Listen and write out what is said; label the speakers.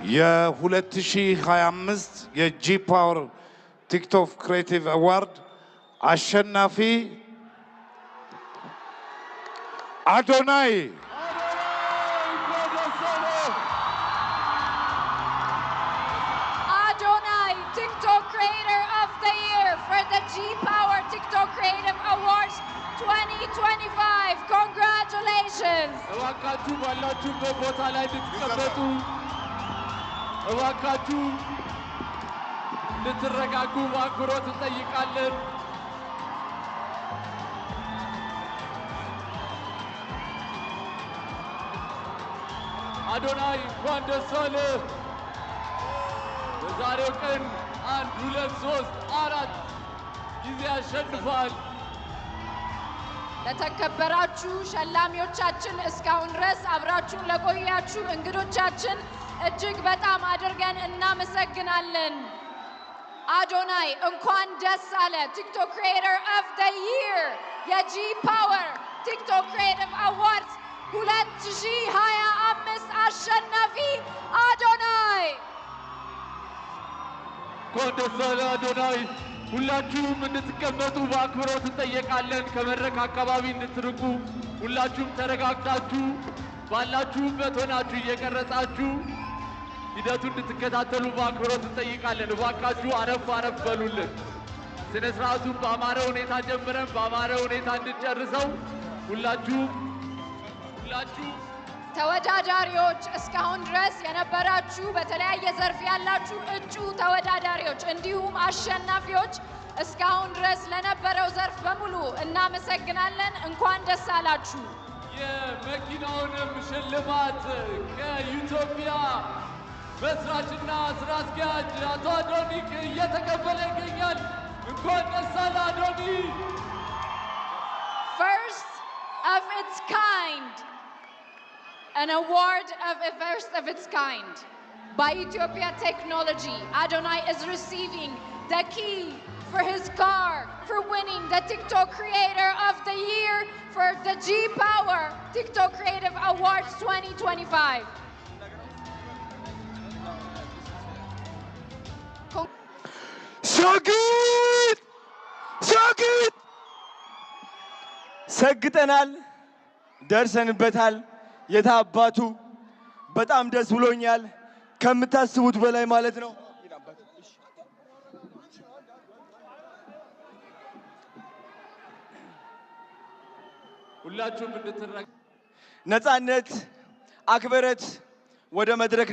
Speaker 1: የ2025 የጂ ፓወር ቲክቶክ ክሬቲቭ አዋርድ አሸናፊ አዶናይ
Speaker 2: TikTok Creator of the Year for the G Power TikTok Creative Awards 2025. Congratulations!
Speaker 3: እባካችሁ ባላችሁበት ቦታ ላይ እንድትቀመጡ እባካችሁ እንድትረጋጉ በአክብሮት እንጠይቃለን። አዶናይ እንኳን ደስ አለህ። በዛሬው ቀን 1 2 3 4 ጊዜ አሸንፏል።
Speaker 2: ለተከበራችሁ ሸላሚዎቻችን እስካሁን ድረስ አብራችሁን ለቆያችሁ እንግዶቻችን እጅግ በጣም አድርገን እናመሰግናለን። አዶናይ እንኳን ደስ አለ። ቲክቶክ ክሪኤተር ኦፍ ዘ ይር የጂ ፓወር ቲክቶክ ክሪኤቲቭ አዋርድስ 2025 አሸናፊ አዶናይ።
Speaker 3: እንኳን ደስ አለ አዶናይ። ሁላችሁም እንድትቀመጡ በአክብሮት እንጠይቃለን። ከመድረክ አካባቢ እንድትርቁ ሁላችሁም ተረጋግታችሁ ባላችሁበት ሆናችሁ እየቀረጻችሁ ሂደቱን እንድትከታተሉ በአክብሮት እንጠይቃለን። እባካችሁ አረፍ አረፍ በሉልን። ስነ ስርዓቱን በአማረ ሁኔታ ጀምረን በአማረ ሁኔታ እንድንጨርሰው ሁላችሁ
Speaker 2: ተወዳዳሪዎች እስካሁን ድረስ የነበራችሁ በተለያየ ዘርፍ ያላችሁ እጩ ተወዳዳሪዎች እንዲሁም አሸናፊዎች እስካሁን ድረስ ለነበረው ዘርፍ በሙሉ እናመሰግናለን። እንኳን ደስ አላችሁ።
Speaker 3: የመኪናውንም ሽልማት ከኢትዮጵያ መስራችና ስራ አስኪያጅ አቶ አዶኒክ እየተቀበለ ይገኛል። እንኳን ደስ አለ አዶኒ።
Speaker 2: First of its kind. An award of a first of its kind. By Ethiopia Technology, Adonai is receiving the key for his car for winning the TikTok Creator of the Year for the G Power TikTok Creative Awards 2025.
Speaker 4: ሸግት ሰግጠናል፣ ደርሰንበታል። የታባቱ በጣም ደስ ብሎኛል፣ ከምታስቡት በላይ ማለት ነው።
Speaker 3: ሁላችሁም እንድትረጋጉ
Speaker 4: ነፃነት አክብረት ወደ መድረክ